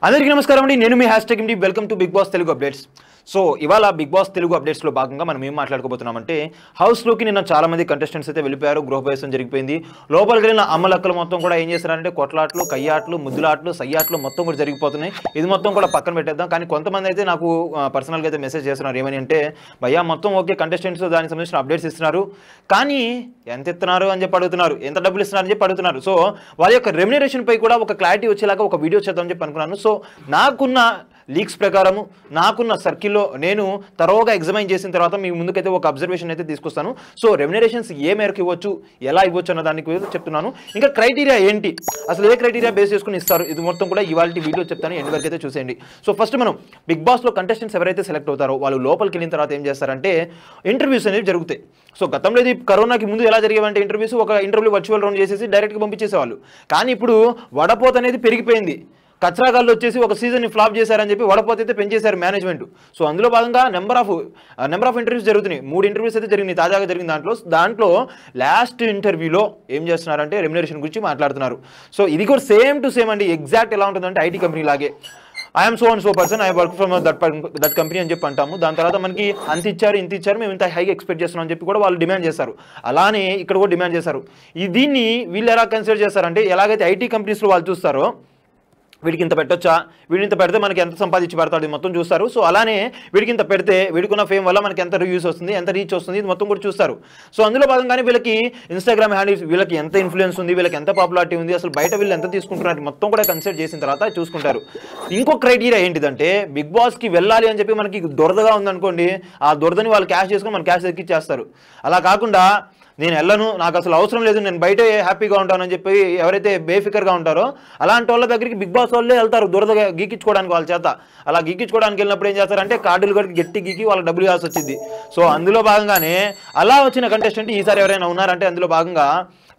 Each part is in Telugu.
అందరికీ నమస్కారం అండి. నేను మీ hashtag MD. Welcome to Bigg Boss Telugu updates. So ఇవాళ బిగ్ బాస్ తెలుగు అప్డేట్స్లో భాగంగా మనం ఏం మాట్లాడుకోబోతున్నామంటే, హౌస్లోకి నిన్న చాలా మంది కంటెస్టెంట్స్ అయితే వెళ్ళిపోయారు. గృహప్రవేశం జరిగిపోయింది. లోపలికి వెళ్ళిన అమ్మలక్కలు మొత్తం కూడా ఏం చేశారంటే కొట్లాట్లు, కయ్యాట్లు, ముద్దులాట్లు, సయ్యాట్లు మొత్తం కూడా జరిగిపోతున్నాయి. ఇది మొత్తం కూడా పక్కన పెట్టేద్దాం. కానీ కొంతమంది అయితే నాకు పర్సనల్గా అయితే మెసేజ్ చేస్తున్నారు. ఏమని అంటే, భయ్యా మొత్తం ఓకే, కంటెస్టెంట్స్ దానికి సంబంధించిన అప్డేట్స్ ఇస్తున్నారు, కానీ ఎంత ఇస్తున్నారు అని చెప్పి అడుగుతున్నారు, ఎంత డబ్బులు ఇస్తున్నారు అని చెప్పి అడుగుతున్నారు. సో వాళ్ళ యొక్క రెమ్యునరేషన్ పై కూడా ఒక క్లారిటీ వచ్చేలాగా ఒక వీడియో చేద్దామని చెప్పి అనుకున్నాను. సో నాకున్న లీక్స్ ప్రకారము, నాకున్న సర్కిల్లో నేను తరోగా ఎగ్జామైన్ చేసిన తర్వాత మీ ముందుకైతే ఒక అబ్జర్వేషన్ అయితే తీసుకొస్తాను. సో రెమ్యునరేషన్స్ ఏ మేరకు ఇవ్వచ్చు, ఎలా ఇవ్వచ్చు అన్న దానికి చెప్తున్నాను. ఇంకా క్రైటీరియా ఏంటి, అసలు ఏ క్రైటీరియా బేస్ చేసుకుని ఇస్తారు, ఇది మొత్తం కూడా ఇవాళ వీడియో చెప్తాను. ఎండ్ వరకు అయితే చూసేయండి. సో ఫస్ట్ మనం బిగ్ బాస్లో కంటెస్టెంట్స్ ఎవరైతే సెలెక్ట్ అవుతారో వాళ్ళు లోపలికి వెళ్ళిన తర్వాత ఏం చేస్తారంటే ఇంటర్వ్యూస్ అనేవి జరుగుతాయి. సో గతంలో ఇది కరోనాకి ముందు ఎలా జరిగేవంటే ఇంటర్వ్యూస్, ఒక ఇంటర్వ్యూ వర్చువల్ రౌండ్ చేసేసి డైరెక్ట్గా పంపించేసేవాళ్ళు. కానీ ఇప్పుడు వడపోత అనేది పెరిగిపోయింది. కచ్చరాగాళ్ళు వచ్చేసి ఒక సీజన్ని ఫ్లాప్ చేశారని చెప్పి వడపోత అయితే పెంచేశారు మేనేజ్మెంట్. సో అందులో భాగంగా నెంబర్ ఆఫ్ ఇంటర్వ్యూస్ జరుగుతున్నాయి. 3 ఇంటర్వ్యూస్ అయితే జరిగినాయి తాజాగా జరిగిన దాంట్లో లాస్ట్ ఇంటర్వ్యూలో ఏం చేస్తున్నారంటే రెమ్యునరేషన్ గురించి మాట్లాడుతున్నారు. సో ఇది కూడా సేమ్ టు సేమ్ అండి, ఎగ్జాక్ట్ ఎలా ఉంటుందంటే ఐటీ కంపెనీ లాగే. I'm so and so person, I work from that company అని చెప్పి అంటాము. దాని తర్వాత మనకి అంత ఇచ్చారు, ఇంత ఇచ్చారు, మేము ఇంత హైగా ఎక్స్పెక్ట్ చేస్తున్నాం అని చెప్పి కూడా వాళ్ళు డిమాండ్ చేస్తారు. అలానే ఇక్కడ కూడా డిమాండ్ చేస్తారు. దీన్ని వీళ్ళు ఎలా కన్సిడర్ చేస్తారంటే, ఎలాగైతే ఐటీ కంపెనీస్లో వాళ్ళు చూస్తారో వీడికి ఇంత పెట్టొచ్చా, వీడికి ఇంత పెడితే మనకి ఎంత సంపాదించి పెడతాడు, ఇది మొత్తం చూస్తారు. సో అలానే వీడికి ఇంత పెడితే వీడికున్న ఫేమ్ వల్ల మనకి ఎంత రివ్యూస్ వస్తుంది, ఎంత రీచ్ వస్తుంది, ఇది మొత్తం కూడా చూస్తారు. సో అందులో భాగంగానే వీళ్ళకి ఇన్స్టాగ్రామ్ హ్యాండిల్స్, వీళ్ళకి ఎంత ఇన్ఫ్లుయెన్స్ ఉంది, వీళ్ళకి ఎంత పాపులారిటీ ఉంది, అసలు బయట వీళ్ళు ఎంత తీసుకుంటున్నారు మొత్తం కూడా కన్సిడర్ చేసిన తర్వాత చూసుకుంటారు. ఇంకో క్రైటీరియా ఏంటిదంటే, బిగ్ బాస్కి వెళ్ళాలి అని చెప్పి మనకి దురదగా ఉందనుకోండి, ఆ దురదని వాళ్ళు క్యాష్ చేసుకొని మన క్యాష్ ఎక్కిచ్చేస్తారు. అలా కాకుండా నేను వెళ్ళను, నాకు అసలు అవసరం లేదు, నేను బయటే హ్యాపీగా ఉంటానని చెప్పి ఎవరైతే బేఫికర్గా ఉంటారో అలాంటి వాళ్ళ దగ్గరికి బిగ్ బాస్ వాళ్ళే వెళ్తారు దురదగా గీకించుకోవడానికి వాళ్ళ చేత. అలా గీకించుకోవడానికి వెళ్ళినప్పుడు ఏం చేస్తారంటే కార్డులు కట్టి గట్టి గీకి వాళ్ళకి డబ్బులు ఇవ్వాల్సి వచ్చింది. సో అందులో భాగంగానే అలా వచ్చిన కంటెస్టెంట్ ఈసారి ఎవరైనా ఉన్నారంటే అందులో భాగంగా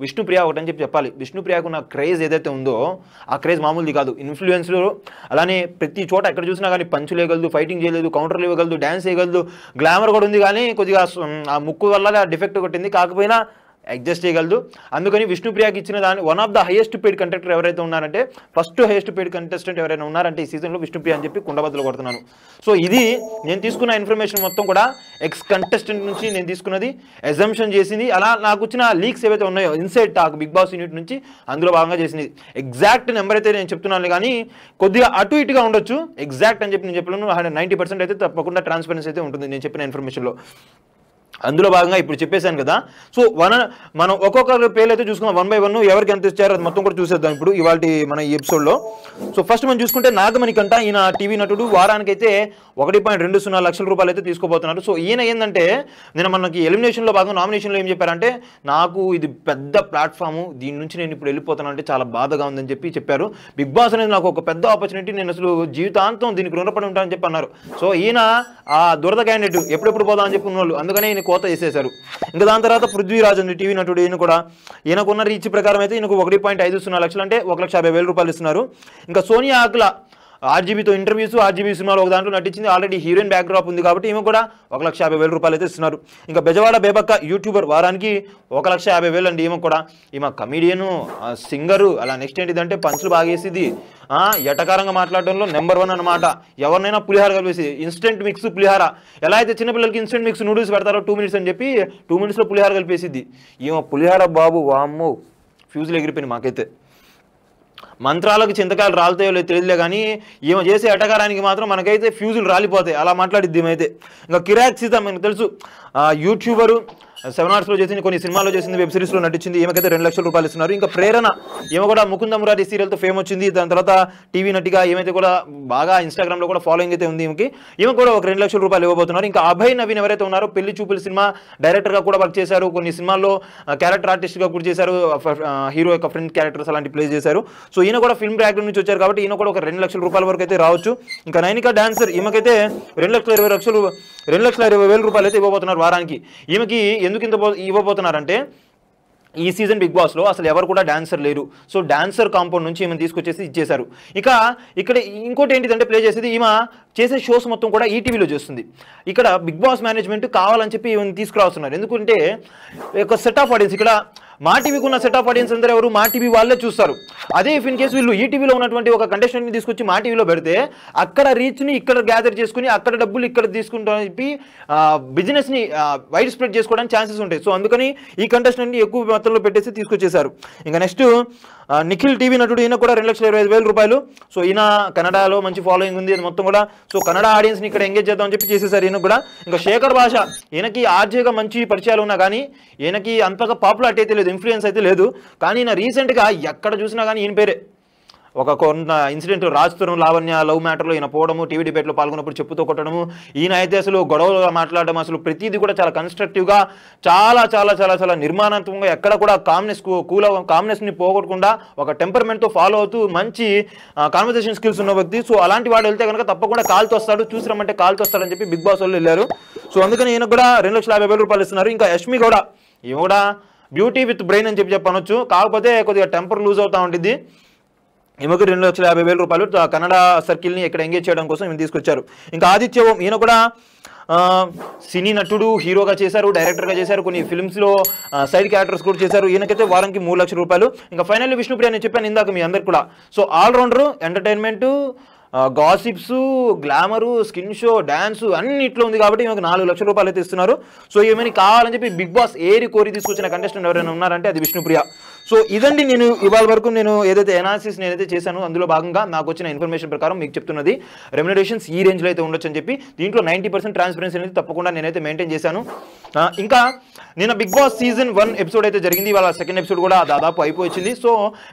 విష్ణుప్రియ ఒకటని చెప్పాలి. విష్ణుప్రియకు ఉన్న క్రేజ్ ఏదైతే ఉందో ఆ క్రేజ్ మామూలుది కాదు. ఇన్ఫ్లుయెన్స్లు అలానే ప్రతి చోట ఎక్కడ చూసినా కానీ పంచులు వేయగలదు, ఫైటింగ్ చేయలేదు, కౌంటర్లు ఇవ్వగలదు, డ్యాన్స్ వేయగలదు, గ్లామర్ కూడా ఉంది, కానీ కొద్దిగా ఆ ముక్కు వల్ల డిఫెక్ట్ కొట్టింది, కాకపోయినా అడ్జస్ట్ చేయగలదు. అందుకని విష్ణుప్రియకి ఇచ్చిన దాని one of the highest paid contestant ఎవరైతే ఉన్నారంటే, ఫస్ట్ హైయెస్ట్ పెయిడ్ కంటెస్టెంట్ ఎవరైనా ఉన్నారంటే ఈ సీజన్లో విష్ణుప్రియ అని చెప్పి కుండబద్దలు కొడుతున్నాను. సో ఇది నేను తీసుకున్న ఇన్ఫర్మేషన్ మొత్తం కూడా ఎక్స్ కంటెస్టెంట్ నుంచి నేను తీసుకున్నది, ఎగ్జంప్షన్ చేసింది. అలా నాకు వచ్చిన లీక్స్ ఏవైతే ఉన్నాయో inside talk Bigg Boss unit నుంచి, అందులో భాగంగా చేసింది. ఎగ్జాక్ట్ నెంబర్ అయితే నేను చెప్తున్నాను, కానీ కొద్దిగా అటు ఇటుగా ఉండొచ్చు. ఎగ్జాక్ట్ అని చెప్పి నేను చెప్పలేను. 90% అయితే తప్పకుండా ట్రాన్స్పరెన్సీ అయితే ఉంటుంది నేను చెప్పిన ఇన్ఫర్మేషన్లో. అందులో భాగంగా ఇప్పుడు చెప్పేశాను కదా. సో మనం ఒక్కొక్క పేర్లు అయితే చూసుకుందాం, 1 by 1 ఎవరికి ఎంత ఇచ్చారో అది మొత్తం కూడా చూసేద్దాం ఇప్పుడు ఇవాళ మన ఈ ఎపిసోడ్లో. సో ఫస్ట్ మనం చూసుకుంటే నాగమణికంట, ఈయన టీవీ నటుడు, వారానికైతే 1.20 లక్షల రూపాయలు అయితే తీసుకోబోతున్నారు. సో ఈయన ఏంటంటే, నేను మనకి ఎలిమినేషన్లో భాగంగా నామినేషన్లో ఏం చెప్పారంటే, నాకు ఇది పెద్ద ప్లాట్ఫాము, దీని నుంచి నేను ఇప్పుడు వెళ్ళిపోతాను అంటే చాలా బాధగా ఉందని చెప్పారు. బిగ్ బాస్ అనేది నాకు ఒక పెద్ద ఆపర్చునిటీ, నేను అసలు జీవితాంతం దీనికి రుణపడి ఉంటానని చెప్పి అన్నారు. సో ఈయన ఆ దురద క్యాండిడేట్, ఎప్పుడెప్పుడు పోదామని చెప్పి ఉన్నోళ్ళు, అందుకనే ఈయన కోత వేసేశారు. ఇంకా దాని తర్వాత పృథ్వీరాజ్ అండి, టీవీ నటుడు, ఈయనకున్న రీచ్ ప్రకారం అయితే ఈయనకు 1.50 లక్షలు అంటే 1,50,000 రూపాయలు ఇస్తున్నారు. ఇంకా సోనియా ఆకుల ఆర్జీబీతో ఇంటర్వ్యూస్, ఆర్జీబీ సినిమాలో ఒక దాంట్లో నటించింది, ఆల్రెడీ హీరోయిన్ బ్యాక్డ్రాప్ ఉంది కాబట్టి ఈమె కూడా 1,50,000 రూపాయలు అయితే ఇస్తున్నారు. ఇంకా బెజవాడ బేబక్క యూట్యూబర్, వారానికి 1,50,000 అండి. ఈమె కమీడియను, సింగరు, అలా నెక్స్ట్ ఏంటిదంటే పంచులు బాగేసింది, ఎటకారంగా మాట్లాడడంలో నెంబర్ 1 అనమాట. ఎవరినైనా పులిహార కలిపేసి, ఇన్స్టెంట్ మిక్స్ పులిహార, ఎలా అయితే చిన్నపిల్లలకి ఇన్స్టెంట్ మిక్స్ నూడిల్స్ పెడతారో 2 minutes అని చెప్పి 2 minutesలో పులిహార కలిపేసిద్ది. ఈమె పులిహార బాబు వామ్మో, ఫ్యూజులు ఎగిరిపోయింది మాకైతే. మంత్రాలకు చింతకాయలు రాలుతాయో లేదు తెలియదులే, కానీ ఈమె చేసే ఎటకారానికి మాత్రం మనకైతే ఫ్యూజులు రాలిపోతాయి, అలా మాట్లాడిద్ది ఈమె అయితే. ఇంకా కిరాక్ సీత మనకు తెలుసు, యూట్యూబరు, 7 Hours చేసింది, కొన్ని సినిమాల్లో చేసింది, వెబ్ సిరీస్లో నటించింది, ఈమెకైతే 2 లక్షల రూపాయలు ఇస్తున్నారు. ఇంకా ప్రేరణ, ఈమె కూడా ముకుంద మురారి సీరియల్తో ఫేమ్ వచ్చింది. దాని తర్వాత టీవీ నటిగా ఏమైతే కూడా బాగా ఇన్స్టాగ్రామ్లో కూడా ఫాలోయింగ్ అయితే ఉంది ఈమె కూడా ఒక 2 లక్షల రూపాయలు ఇవ్వబోతున్నారు. ఇంకా అభయ్ నవీన్ ఎవరైతే ఉన్నారో, పెళ్లి చూపుల సినిమా డైరెక్టర్గా కూడా వర్క్ చేశారు, కొన్ని సినిమాల్లో క్యారెక్టర్ ఆర్టిస్ట్గా కూడా చేశారు, హీరో యొక్క ఫ్రెండ్ క్యారెక్టర్స్ అలాంటి ప్లే చేశారు. సో ఈయన కూడా ఫిల్మ్ బ్యాక్గ్రౌండ్ నుంచి వచ్చారు కాబట్టి ఈయన కూడా ఒక 2 లక్షల రూపాయల వరకు అయితే రావచ్చు. ఇంకా నైనికా డాన్సర్, ఈమెకైతే 2,20,000 రూపాయలు అయితే ఇవ్వబోతున్నారు వారానికి. ఈమెకి ఎందుకు ఇంత ఇవ్వబోతున్నారంటే, ఈ సీజన్ బిగ్ బాస్లో అసలు ఎవరు కూడా డాన్సర్ లేరు. సో డాన్సర్ కాంపౌండ్ నుంచి ఈమెను తీసుకొచ్చేసి ఇచ్చేశారు. ఇక ఇక్కడ ఇంకోటి ఏంటిదంటే, ప్లే చేసేది ఈమె చేసే షోస్ మొత్తం కూడా ఈటీవీలో చేస్తుంది. ఇక్కడ బిగ్ బాస్ మేనేజ్మెంట్ కావాలని చెప్పి తీసుకురాస్తున్నారు. ఎందుకంటే ఒక సెట్ ఆఫ్ ఆడియన్స్, ఇక్కడ మా టీవీకి ఉన్న సెట్ ఆఫ్ ఆడియన్స్ అందరూ ఎవరు, మా టీవీ వాళ్ళే చూస్తారు. అదే ఇఫ్ ఇన్ కేసు వీళ్ళు ఈటీవీలో ఉన్నటువంటి ఒక కంటెస్టెంట్ని తీసుకొచ్చి మా టీవీలో పెడితే అక్కడ రీచ్ని ఇక్కడ గ్యాదర్ చేసుకుని అక్కడ డబ్బులు ఇక్కడ తీసుకుంటామని చెప్పి బిజినెస్ని వైడ్ స్ప్రెడ్ చేసుకోవడానికి ఛాన్సెస్ ఉంటాయి. సో అందుకని ఈ కంటెస్టెంట్ని ఎక్కువ మొత్తంలో పెట్టేసి తీసుకొచ్చేసారు. ఇంకా నెక్స్ట్ నిఖిల్ టీవీ నటుడు, ఈయన కూడా 2,25,000 రూపాయలు. సో ఈయన కన్నడలో మంచి ఫాలోయింగ్ ఉంది, అది మొత్తం కూడా. సో కన్నడ ఆడియన్స్ని ఇక్కడ ఎంగేజ్ చేద్దామని చెప్పి చేసేసారు ఈయన కూడా. ఇంకా శేఖర్ భాష, ఈయనకి ఆర్జేగా మంచి పరిచయాలు ఉన్నా కానీ ఈయనకి అంతగా పాపులారిటీ అయితే లేదు, ఇన్ఫ్లుయెన్స్ అయితే లేదు. కానీ ఈయన రీసెంట్గా ఎక్కడ చూసినా కానీ ఈయన పేరే. ఒక కొంత ఇన్సిడెంట్ రాజుతరం లావణ్య లవ్ మ్యాటర్లో ఈయన పోవడము, టీవీ డిబేట్లో పాల్గొన్నప్పుడు చెప్పుతో కొట్టడము, ఈయన అయితే అసలు గొడవలు మాట్లాడడం, అసలు ప్రతిదీ కూడా చాలా కన్స్ట్రక్టివ్గా, చాలా చాలా చాలా చాలా నిర్మాణాత్మకంగా, ఎక్కడ కూడా కామ్నెస్ని పోగొట్టకుండా ఒక టెంపర్మెంట్తో ఫాలో అవుతూ మంచి కాన్వర్సేషన్ స్కిల్స్ ఉన్న వ్యక్తి. సో అలాంటి వాడు వెళ్తే కనుక తప్పకుండా కాల్తో వస్తాడు, చూసి రమ్మంటే కాల్తో వస్తాడని చెప్పి బిగ్ బాస్ వాళ్ళు వెళ్ళారు. సో అందుకని ఈయన కూడా 2,50,000 రూపాయలు ఇస్తున్నారు. ఇంకా యష్మి కూడా, ఈమె కూడా బ్యూటీ విత్ బ్రెయిన్ అని చెప్పి చెప్పనొచ్చు, కాకపోతే కొద్దిగా టెంపర్ లూజ్ అవుతూ ఉంటుంది. ఈమెకు 2,50,000 రూపాయలు కన్నడ సర్కిల్ని ఇక్కడ ఎంగేజ్ చేయడం కోసం ఈమె తీసుకొచ్చారు. ఇంకా ఆదిత్య ఓం, ఈయన కూడా సినీ నటుడు, హీరోగా చేశారు, డైరెక్టర్గా చేశారు, కొన్ని ఫిల్మ్స్లో సైడ్ క్యారెక్టర్స్ కూడా చేశారు. ఈయనకైతే వారానికి 3 లక్షల రూపాయలు. ఇంకా ఫైనల్లీ విష్ణుప్రియ నేను చెప్పాను ఇందాక మీ అందరికి కూడా. So all-rounder, entertainment, gossips, glamour, skin show, dance అన్నిట్లో ఉంది కాబట్టి ఈమెకు 4 లక్షల రూపాయలు అయితే ఇస్తున్నారు. సో ఈమెని కావాలని చెప్పి బిగ్ బాస్ ఏరి కోరి తీసుకొచ్చిన కంటెస్టెంట్ ఎవరైనా ఉన్నారంటే అది విష్ణుప్రియ. సో ఇదండి నేను ఇవాళ వరకు నేను ఏదైతే ఎనాలిసిస్ నేనైతే చేశాను అందులో భాగంగా నాకు వచ్చిన ఇన్ఫర్మేషన్ ప్రకారం మీకు చెప్తున్నది. రెమ్యునరేషన్స్ ఈ రేంజ్లో అయితే ఉండొచ్చు అని చెప్పి, దీంట్లో 90% ట్రాన్స్పరెన్సీ అనేది తప్పకుండా నేనైతే మెయింటైన్ చేశాను. ఇంకా నిన్న బిగ్ బాస్ సీజన్ 1 ఎపిసోడ్ అయితే జరిగింది, వాళ్ళ సెకండ్ ఎపిసోడ్ కూడా దాదాపు అయిపోయింది. సో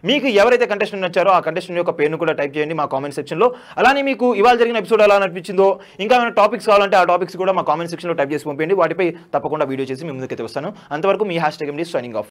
మీకు ఎవరైతే కంటెస్టెంట్ నచ్చారో ఆ కంటెస్టెంట్ యొక్క పేరును కూడా టైప్ చేయండి మా కామెంట్ సెక్షన్లో. అలానే మీకు ఇవాళ జరిగిన ఎపిసోడ్ ఎలా అనిపించిందో, ఇంకా ఏమైనా టాపిక్స్ కావాలంటే ఆ టాపిక్స్ కూడా మా కామెంట్ సెక్షన్లో టైప్ చేసి పంపించండి, వాటిపై తప్పకుండా వీడియో చేసి మీ ముందుకైతే వస్తాను. అంతవరకు మీ #MD సైనింగ్ ఆఫ్.